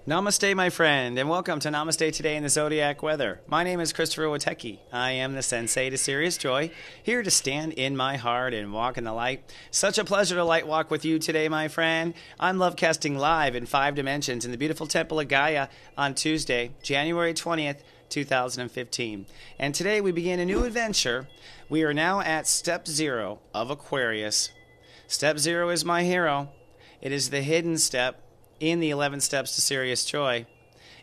Namaste, my friend, and welcome to Namaste Today in the Zodiac Weather. My name is Christopher Witecki. I am the sensei to Sirius Joy, here to stand in my heart and walk in the light. Such a pleasure to light walk with you today, my friend. I'm love casting live in 5 dimensions in the beautiful Temple of Gaia on Tuesday, January 20th, 2015. And today we begin a new adventure. We are now at step 0 of Aquarius. Step 0 is my hero. It is the hidden step in the 11 steps to Sirius Joy.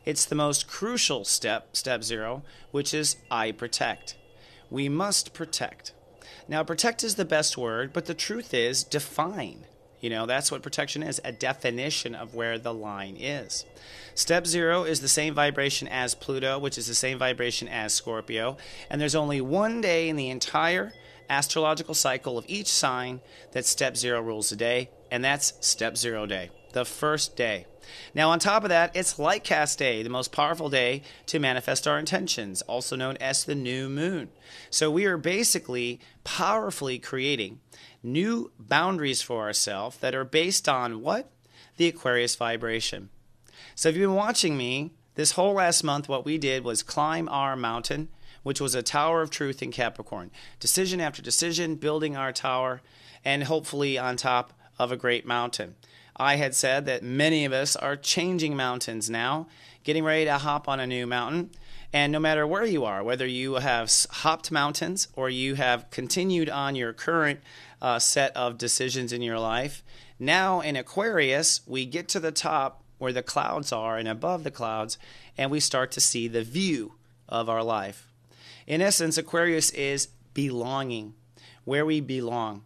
It's the most crucial step, step 0, which is I protect. We must protect. Now, protect is the best word, but the truth is define. You know, that's what protection is, a definition of where the line is. Step 0 is the same vibration as Pluto, which is the same vibration as Scorpio, and there's only one day in the entire astrological cycle of each sign that step 0 rules the day, and that's step 0 day. The first day. Now, on top of that, it's lightcast day, the most powerful day to manifest our intentions, also known as the new moon. So we are basically powerfully creating new boundaries for ourselves that are based on what? The Aquarius vibration. So if you've been watching me, this whole last month, what we did was climb our mountain, which was a tower of truth in Capricorn. Decision after decision, building our tower, and hopefully on top of a great mountain. I had said that many of us are changing mountains now, getting ready to hop on a new mountain. And no matter where you are, whether you have hopped mountains or you have continued on your current set of decisions in your life, now in Aquarius, we get to the top where the clouds are and above the clouds, and we start to see the view of our life. In essence, Aquarius is belonging, where we belong.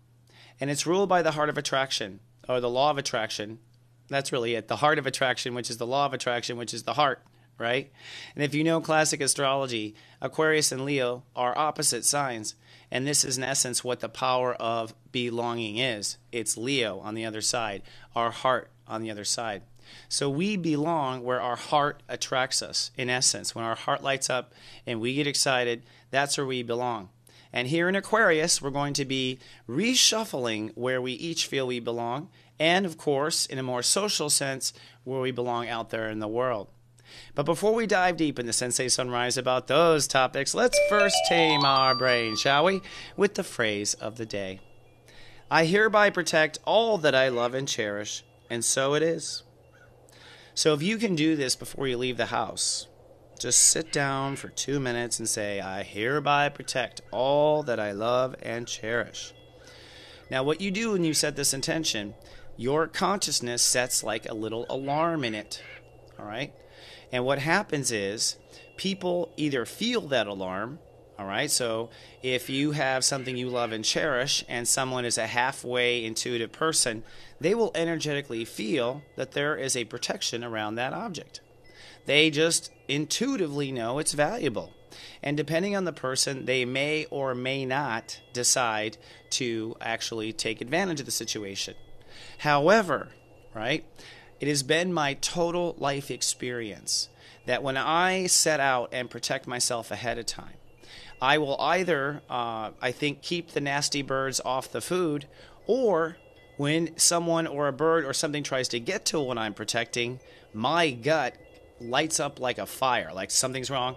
And it's ruled by the heart of attraction, or the law of attraction. That's really it. The heart of attraction, which is the law of attraction, which is the heart, right? And if you know classic astrology, Aquarius and Leo are opposite signs. And this is in essence what the power of belonging is. It's Leo on the other side, our heart on the other side. So we belong where our heart attracts us, in essence. When our heart lights up and we get excited, that's where we belong. And here in Aquarius, we're going to be reshuffling where we each feel we belong, and of course, in a more social sense, where we belong out there in the world. But before we dive deep into Sensei Sunrise about those topics, let's first tame our brain, shall we, with the phrase of the day. I hereby protect all that I love and cherish, and so it is. So if you can do this before you leave the house, just sit down for 2 minutes and say, I hereby protect all that I love and cherish. Now, what you do when you set this intention, your consciousness sets like a little alarm in it, all right? And what happens is people either feel that alarm, all right? So if you have something you love and cherish and someone is a halfway intuitive person, they will energetically feel that there is a protection around that object. They just intuitively know it's valuable. And depending on the person, they may or may not decide to actually take advantage of the situation. However, right, it has been my total life experience that when I set out and protect myself ahead of time, I will either, I think, keep the nasty birds off the food, or when someone or a bird or something tries to get to what I'm protecting, my gut lights up like a fire, like something's wrong.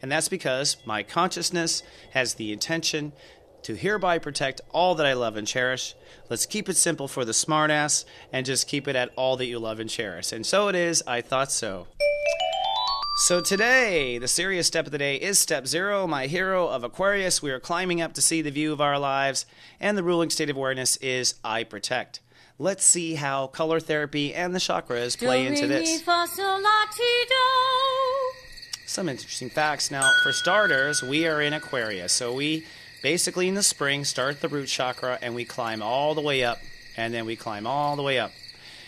And that's because my consciousness has the intention to hereby protect all that I love and cherish. Let's keep it simple for the smartass and just keep it at all that you love and cherish. And so it is, I thought so. So today, the serious step of the day is step 0, my hero of Aquarius. We are climbing up to see the view of our lives, and the ruling state of awareness is I protect. Let's see how color therapy and the chakras play into this. Some interesting facts. Now, for starters, we are in Aquarius. So we basically in the spring start the root chakra and we climb all the way up, and then we climb all the way up.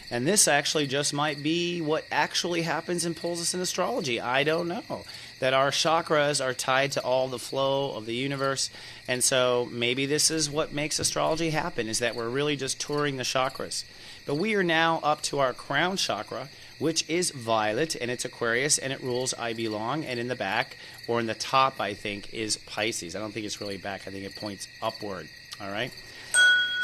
And this actually just might be what actually happens and pulls us in astrology. I don't know. That our chakras are tied to all the flow of the universe. And so maybe this is what makes astrology happen, is that we're really just touring the chakras. But we are now up to our crown chakra, which is violet, and it's Aquarius, and it rules I belong. And in the back, or in the top, I think, is Pisces. I don't think it's really back. I think it points upward. All right?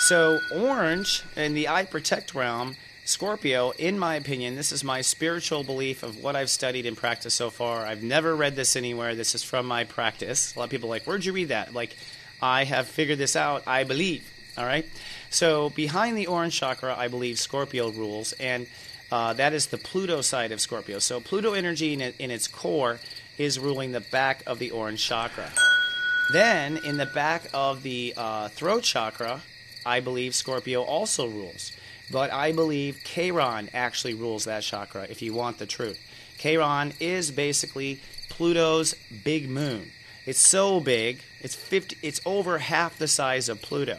So orange in the I protect realm Scorpio, in my opinion, this is my spiritual belief of what I've studied and practiced so far. I've never read this anywhere. This is from my practice. A lot of people are like, where'd you read that? Like, I have figured this out, I believe. All right? So behind the orange chakra, I believe Scorpio rules, and that is the Pluto side of Scorpio. So Pluto energy in its core is ruling the back of the orange chakra. Then, in the back of the throat chakra, I believe Scorpio also rules. But I believe Chiron actually rules that chakra, if you want the truth. Chiron is basically Pluto's big moon. It's so big, it's over half the size of Pluto.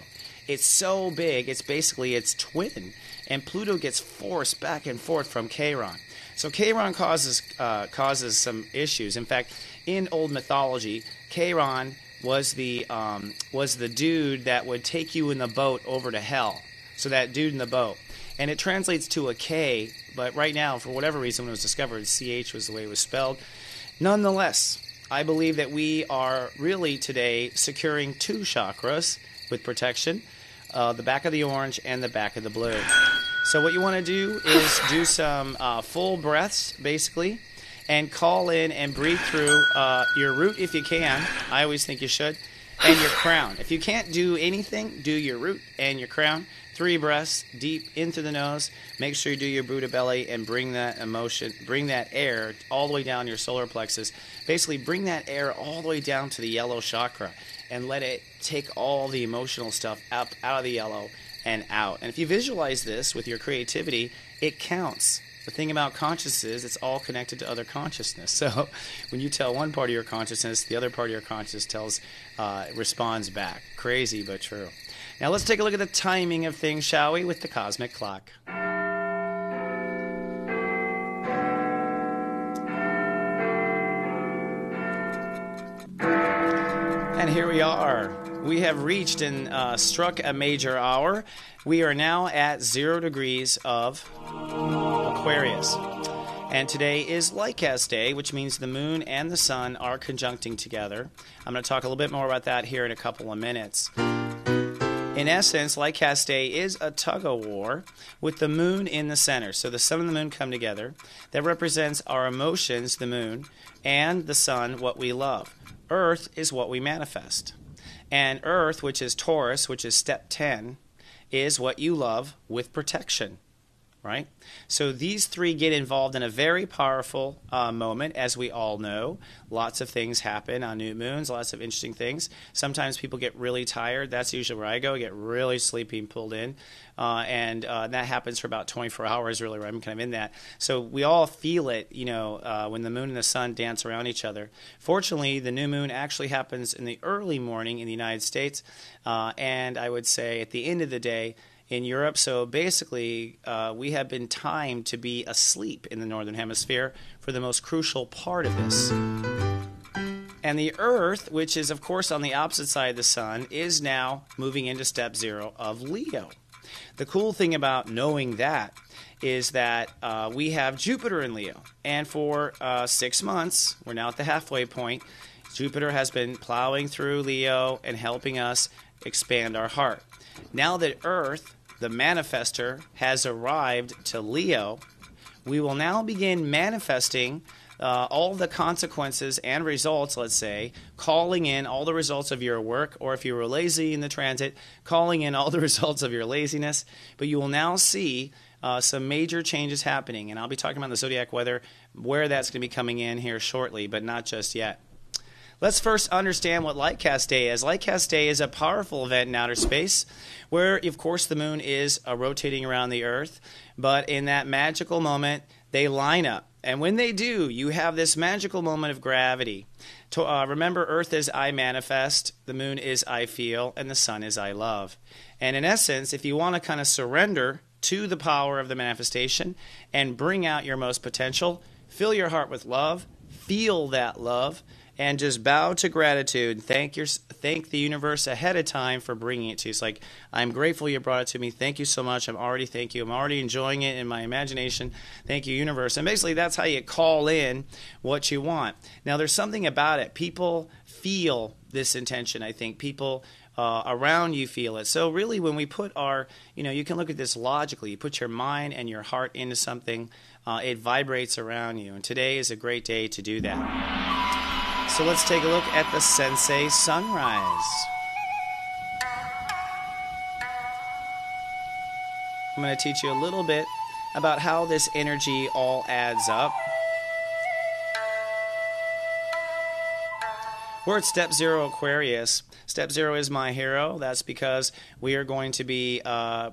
It's so big, it's basically its twin. And Pluto gets forced back and forth from Chiron. So Chiron causes some issues. In fact, in old mythology, Chiron was the dude that would take you in the boat over to hell. So that dude in the boat. And it translates to a K, but right now, for whatever reason, when it was discovered, CH was the way it was spelled. Nonetheless, I believe that we are really today securing two chakras with protection, the back of the orange and the back of the blue. So what you want to do is do some full breaths, basically, and call in and breathe through your root if you can. I always think you should. And your crown. If you can't do anything, do your root and your crown. 3 breaths deep in through the nose. Make sure you do your Buddha belly and bring that emotion, bring that air all the way down your solar plexus. Basically, bring that air all the way down to the yellow chakra and let it take all the emotional stuff up out of the yellow and out. And if you visualize this with your creativity, it counts. The thing about consciousness is it's all connected to other consciousness. So when you tell one part of your consciousness, the other part of your consciousness responds back. Crazy, but true. Now let's take a look at the timing of things, shall we, with the cosmic clock. And here we are. We have reached and struck a major hour. We are now at 0 degrees of Aquarius. And today is lightcast day, which means the moon and the sun are conjuncting together. I'm going to talk a little bit more about that here in a couple of minutes. In essence, lightcast day is a tug-of-war with the moon in the center. So the sun and the moon come together. That represents our emotions, the moon, and the sun, what we love. Earth is what we manifest. And Earth, which is Taurus, which is step 10, is what you love with protection. Right? So these three get involved in a very powerful moment, as we all know. Lots of things happen on new moons, lots of interesting things. Sometimes people get really tired. That's usually where I go, get really sleepy and pulled in. And that happens for about 24 hours, really, where I'm kind of in that. So we all feel it, you know, when the moon and the sun dance around each other. Fortunately, the new moon actually happens in the early morning in the United States, and I would say at the end of the day, in Europe. So basically, we have been timed to be asleep in the Northern Hemisphere for the most crucial part of this. And the Earth, which is, of course, on the opposite side of the Sun, is now moving into step 0 of Leo. The cool thing about knowing that is that we have Jupiter in Leo. And for 6 months, we're now at the halfway point, Jupiter has been plowing through Leo and helping us expand our heart. Now that Earth, the manifester, has arrived to Leo, we will now begin manifesting all the consequences and results, let's say, calling in all the results of your work, or if you were lazy in the transit, calling in all the results of your laziness. But you will now see some major changes happening, and I'll be talking about the zodiac weather, where that's going to be coming in here shortly, but not just yet. Let's first understand what Lightcast Day is. Lightcast Day is a powerful event in outer space where, of course, the moon is rotating around the Earth. But in that magical moment, they line up. And when they do, you have this magical moment of gravity. Remember, Earth is I manifest, the moon is I feel, and the sun is I love. And in essence, if you want to kind of surrender to the power of the manifestation and bring out your most potential, fill your heart with love, feel that love, and just bow to gratitude. Thank the universe ahead of time for bringing it to you. It's like, I'm grateful you brought it to me. Thank you so much. I'm already enjoying it in my imagination. Thank you, universe. And basically, that's how you call in what you want. Now, there's something about it. People feel this intention, I think. People around you feel it. So really when we put our, you can look at this logically. You put your mind and your heart into something, it vibrates around you. And today is a great day to do that. So let's take a look at the Sensei sunrise. I'm going to teach you a little bit about how this energy all adds up. We're at step 0 Aquarius. Step 0 is my hero. That's because we are going to be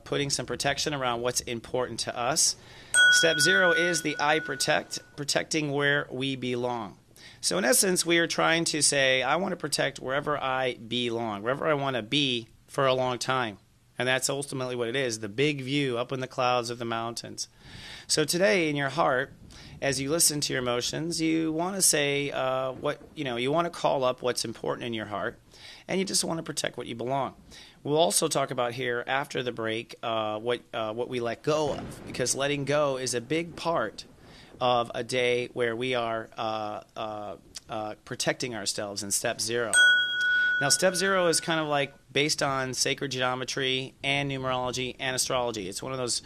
putting some protection around what's important to us. Step 0 is the I protect, protecting where we belong. So in essence, we are trying to say, I want to protect wherever I belong, wherever I want to be for a long time. And that's ultimately what it is, the big view up in the clouds of the mountains. So today in your heart, as you listen to your emotions, you want to say you want to call up what's important in your heart, and you just want to protect what you belong. We'll also talk about here after the break what we let go of, because letting go is a big part of a day where we are protecting ourselves in step 0. Now, step 0 is kind of like based on sacred geometry and numerology and astrology. It's one of those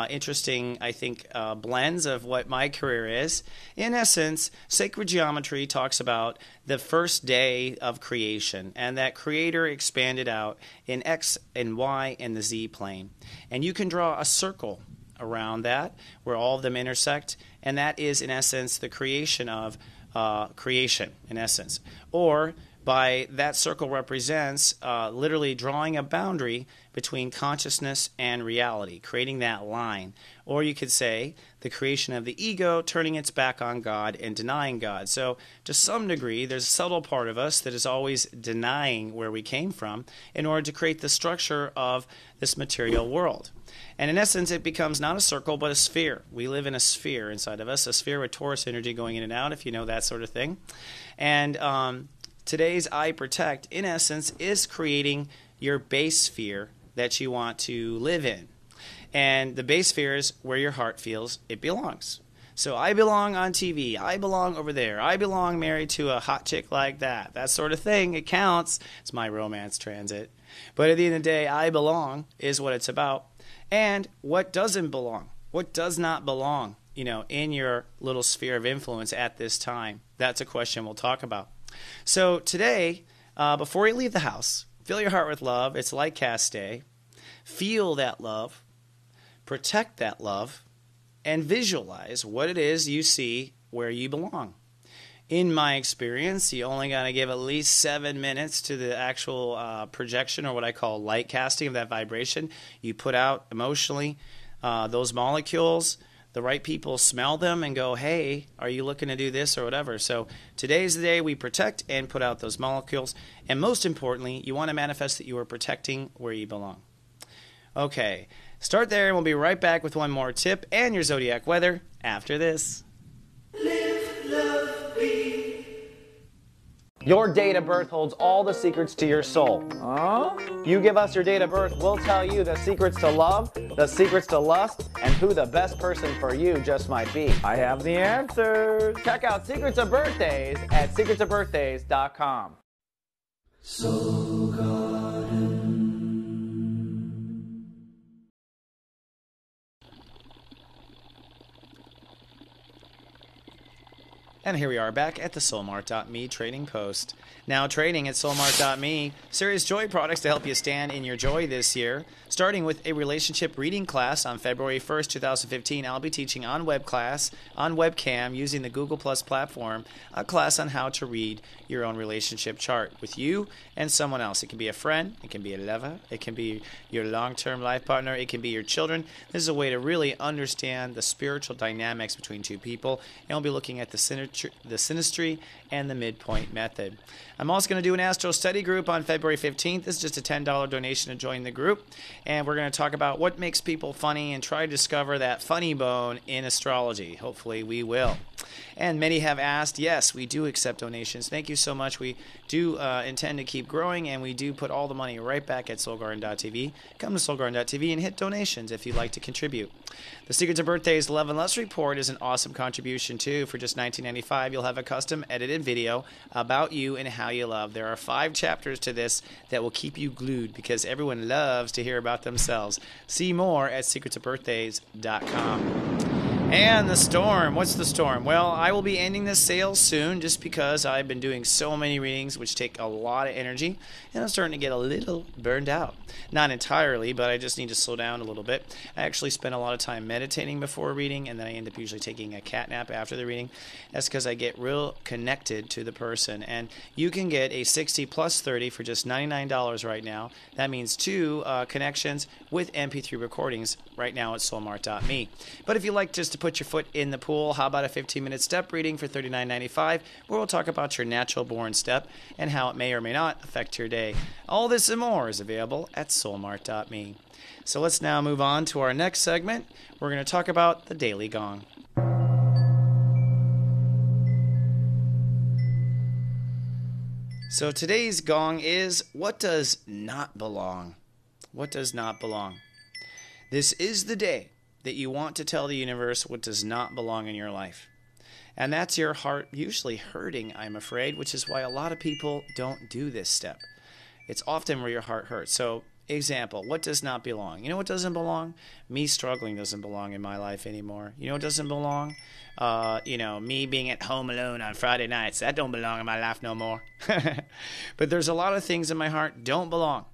interesting, I think, blends of what my career is. In essence, sacred geometry talks about the first day of creation, and that creator expanded out in X and Y and the Z plane. And you can draw a circle around that where all of them intersect, and that is, in essence, the creation of creation, in essence. Or by that circle represents literally drawing a boundary between consciousness and reality, creating that line. Or you could say the creation of the ego turning its back on God and denying God. So to some degree, there's a subtle part of us that is always denying where we came from in order to create the structure of this material world. And in essence, it becomes not a circle, but a sphere. We live in a sphere inside of us, a sphere with Taurus energy going in and out, if you know that sort of thing. And today's I Protect, in essence, is creating your base sphere that you want to live in. And the base sphere is where your heart feels it belongs. So I belong on TV. I belong over there. I belong married to a hot chick like that. That sort of thing. It counts. It's my romance transit. But at the end of the day, I belong is what it's about. And what doesn't belong? What does not belong, in your little sphere of influence at this time? That's a question we'll talk about. So today, before you leave the house, fill your heart with love. It's Lightcast Day. Feel that love. Protect that love. And visualize what it is you see where you belong. In my experience, you only got to give at least 7 minutes to the actual projection, or what I call light casting of that vibration. You put out emotionally those molecules. The right people smell them and go, hey, are you looking to do this or whatever? So today's the day we protect and put out those molecules. And most importantly, you want to manifest that you are protecting where you belong. Okay, start there, and we'll be right back with one more tip and your zodiac weather after this. Live, love, be. Your date of birth holds all the secrets to your soul. You give us your date of birth, we'll tell you the secrets to love, the secrets to lust, and who the best person for you just might be. I have the answers. Check out Secrets of Birthdays at secretsofbirthdays.com. So garden. And here we are back at the soulmart.me trading post. Now trading at soulmart.me, Sirius Joy products to help you stand in your joy this year. Starting with a relationship reading class on February 1st, 2015, I'll be teaching on webcam using the Google Plus platform, a class on how to read your own relationship chart with you and someone else. It can be a friend, it can be a lover, it can be your long-term life partner, it can be your children. This is a way to really understand the spiritual dynamics between two people, and we'll be looking at the synastry and the midpoint method. I'm also going to do an astro study group on February 15th. This is just a $10 donation to join the group. And we're going to talk about what makes people funny and try to discover that funny bone in astrology. Hopefully we will. And many have asked, yes, we do accept donations. Thank you so much. We do intend to keep growing, and we do put all the money right back at soulgarden.tv. Come to soulgarden.tv and hit donations if you'd like to contribute. The Secrets of Birthdays Love and Lust Report is an awesome contribution, too. For just $19.95, you'll have a custom edited video about you and how you love. There are 5 chapters to this that will keep you glued because everyone loves to hear about themselves. See more at secretsofbirthdays.com. And the storm. What's the storm? Well, I will be ending this sale soon just because I've been doing so many readings which take a lot of energy, and I'm starting to get a little burned out. Not entirely, but I just need to slow down a little bit. I actually spend a lot of time meditating before reading, and then I end up usually taking a cat nap after the reading. That's because I get real connected to the person. And you can get a 60 plus 30 for just $99 right now. That means 2 connections with MP3 recordings right now at soulmart.me. But if you like just to put your foot in the pool, how about a 15-minute step reading for $39.95, where we'll talk about your natural born step and how it may or may not affect your day. All this and more is available at soulmart.me. So let's now move on to our next segment. We're going to talk about the Daily Gong. So today's gong is, what does not belong? What does not belong? This is the day that you want to tell the universe what does not belong in your life. And that's your heart usually hurting, I'm afraid, which is why a lot of people don't do this step. It's often where your heart hurts. So, example, what does not belong? You know what doesn't belong? Me struggling doesn't belong in my life anymore. You know what doesn't belong? Me being at home alone on Friday nights. That don't belong in my life no more. But there's a lot of things in my heart don't belong.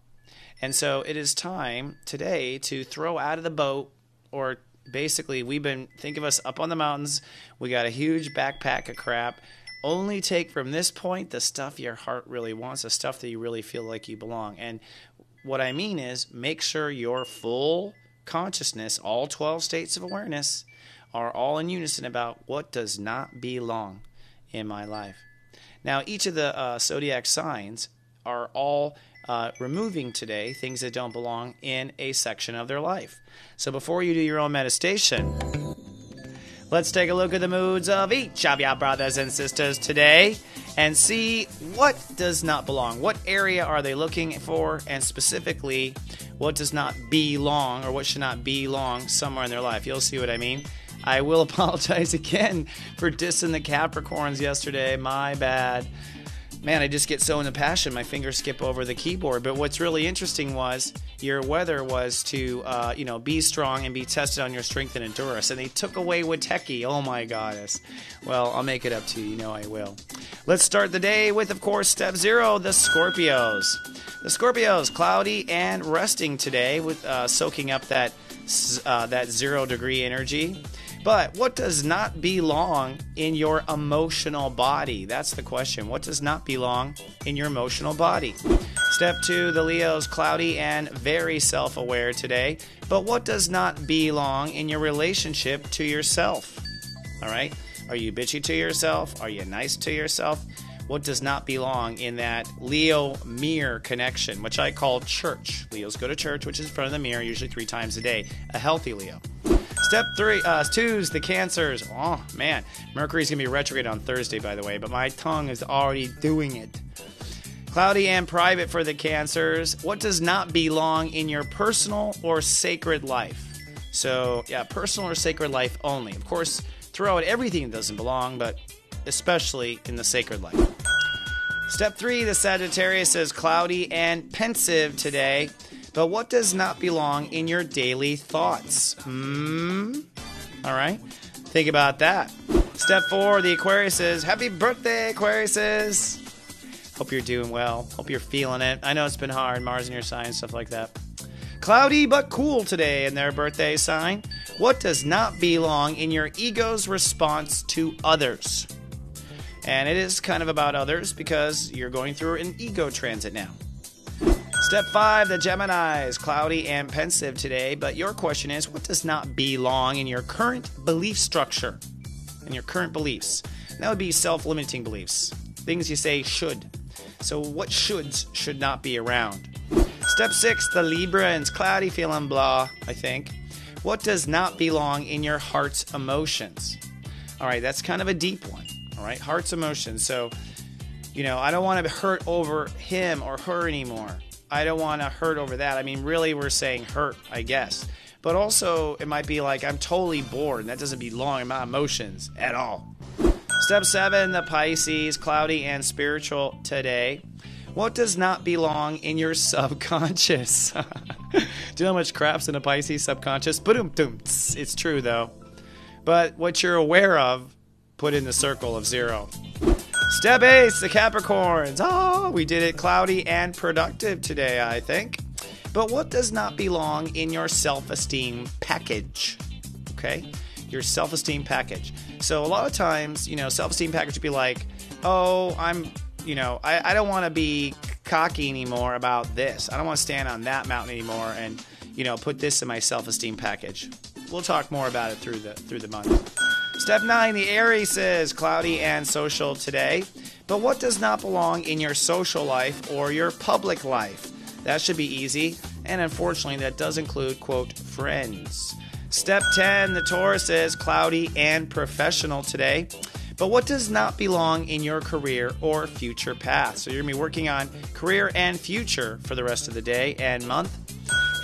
And so it is time today to throw out of the boat, or basically think of us up on the mountains. We got a huge backpack of crap. Only take from this point the stuff your heart really wants, the stuff that you really feel like you belong. And what I mean is make sure your full consciousness, all 12 states of awareness, are all in unison about what does not belong in my life. Now, each of the Zodiac signs are all removing today things that don't belong in a section of their life. So before you do your own meditation, let's take a look at the moods of each of your brothers and sisters today and see what does not belong. What area are they looking for, and specifically what does not belong, or what should not belong somewhere in their life. You'll see what I mean. I will apologize again for dissing the Capricorns yesterday. My bad. Man, I just get so into passion, my fingers skip over the keyboard. But what's really interesting was your weather was to, be strong and be tested on your strength and endurance. And they took away Witecki. Oh, my goddess. Well, I'll make it up to you. You know I will. Let's start the day with, of course, step 0, the Scorpios. The Scorpios, cloudy and resting today with soaking up that 0-degree energy. But what does not belong in your emotional body? That's the question. What does not belong in your emotional body? Step 2, the Leos, cloudy and very self-aware today. But what does not belong in your relationship to yourself? All right? Are you bitchy to yourself? Are you nice to yourself? What does not belong in that Leo-mirror connection, which I call church. Leos go to church, which is in front of the mirror, usually 3 times a day. A healthy Leo. Step 2 is the Cancers. Oh, man. Mercury's going to be retrograde on Thursday, by the way, but my tongue is already doing it. Cloudy and private for the Cancers. What does not belong in your personal or sacred life? So, yeah, personal or sacred life only. Of course, throw out everything that doesn't belong, but especially in the sacred life. Step 3, the Sagittarius is cloudy and pensive today. But what does not belong in your daily thoughts? All right. Think about that. Step 4, the Aquarius is happy birthday, Aquariuses. Hope you're doing well. Hope you're feeling it. I know it's been hard. Mars in your sign, stuff like that. Cloudy but cool today in their birthday sign. What does not belong in your ego's response to others? And it is kind of about others because you're going through an ego transit now. Step 5, the Geminis, cloudy and pensive today, but your question is, what does not belong in your current belief structure, in your current beliefs? And that would be self-limiting beliefs, things you say should. So what shoulds should not be around? Step 6, the Librans, cloudy, feeling blah, I think. What does not belong in your heart's emotions? All right, that's kind of a deep one. All right, heart's emotions. So, you know, I don't want to hurt over him or her anymore. I don't want to hurt over that. I mean, really, we're saying hurt, I guess. But also, it might be like, I'm totally bored, and that doesn't belong in my emotions at all. Step 7, the Pisces, cloudy and spiritual today. What does not belong in your subconscious? Do you know how much crap's in a Pisces subconscious? Ba-dum-dum. It's true, though. But what you're aware of, put in the circle of 0. Step 8, the Capricorns. Oh, we did it cloudy and productive today, I think. But what does not belong in your self-esteem package? Okay? Your self-esteem package. So a lot of times, you know, self-esteem package would be like, oh, I don't want to be cocky anymore about this. I don't want to stand on that mountain anymore and, you know, put this in my self-esteem package. We'll talk more about it through the month. Step 9, the Aries is cloudy and social today. But what does not belong in your social life or your public life? That should be easy. And unfortunately, that does include, quote, friends. Step 10, the Taurus is cloudy and professional today. But what does not belong in your career or future path? So you're going to be working on career and future for the rest of the day and month.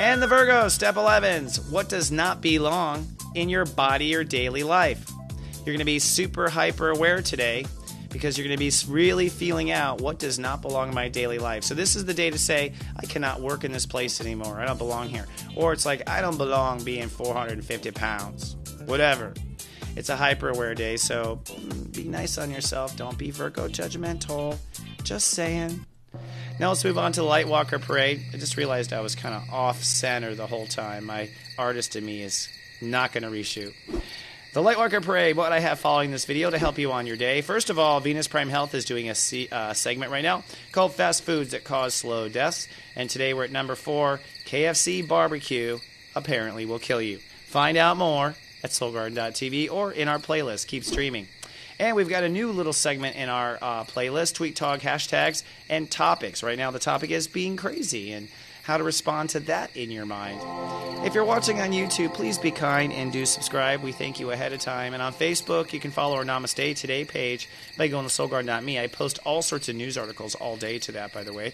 And the Virgo, step 11s. What does not belong in your body or daily life? You're going to be super hyper aware today because you're going to be really feeling out what does not belong in my daily life. So this is the day to say, I cannot work in this place anymore. I don't belong here. Or it's like, I don't belong being 450 pounds. Whatever. It's a hyper aware day, so be nice on yourself. Don't be Virgo judgmental. Just saying. Now let's move on to the Lightwalker Parade. I just realized I was kind of off center the whole time. My artist in me is not going to reshoot. The Lightwalker Parade, what I have following this video to help you on your day. First of all, Venus Prime Health is doing a segment right now called Fast Foods That Cause Slow Deaths. And today we're at number 4, KFC barbecue apparently will kill you. Find out more at soulgarden.tv or in our playlist. Keep streaming. And we've got a new little segment in our playlist, Tweet Talk, hashtags, and topics. Right now the topic is being crazy and how to respond to that in your mind. If you're watching on YouTube, please be kind and do subscribe. We thank you ahead of time. And on Facebook, you can follow our Namaste Today page by going to soulgarden.me. I post all sorts of news articles all day to that, by the way.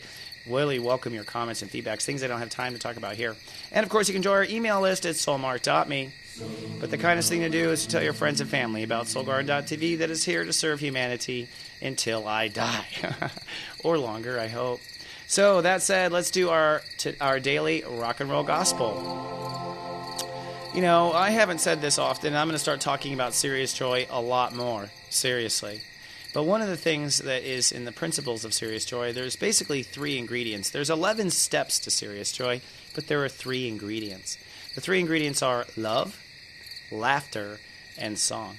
Really welcome your comments and feedbacks, things I don't have time to talk about here. And, of course, you can join our email list at soulmart.me. But the kindest thing to do is to tell your friends and family about soulgarden.tv that is here to serve humanity until I die. Or longer, I hope. So, that said, let's do our daily rock and roll gospel. You know, I haven't said this often. I'm going to start talking about Sirius Joy a lot more, seriously. But one of the things that is in the principles of Sirius Joy, there's basically 3 ingredients. There's 11 steps to Sirius Joy, but there are 3 ingredients. The 3 ingredients are love, laughter, and song.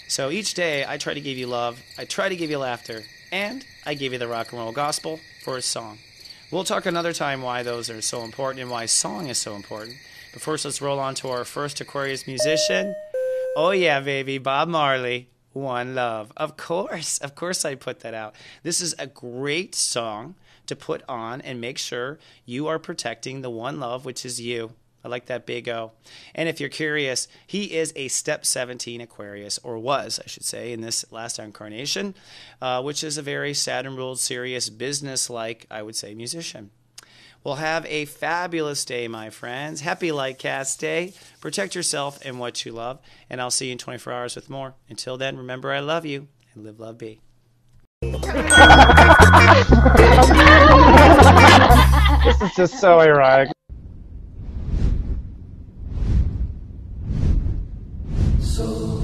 So each day, I try to give you love, I try to give you laughter, and I give you the rock and roll gospel for a song. We'll talk another time why those are so important and why song is so important. But first, let's roll on to our first Aquarius musician. Oh yeah, baby, Bob Marley, One Love. Of course I put that out. This is a great song to put on and make sure you are protecting the one love, which is you. I like that big O. And if you're curious, he is a Step 17 Aquarius, or was, I should say, in this last incarnation, which is a very Saturn-ruled, serious, business-like, I would say, musician. Well, have a fabulous day, my friends. Happy Lightcast Day. Protect yourself and what you love, and I'll see you in 24 hours with more. Until then, remember I love you, and live, love, be. This is just so ironic. So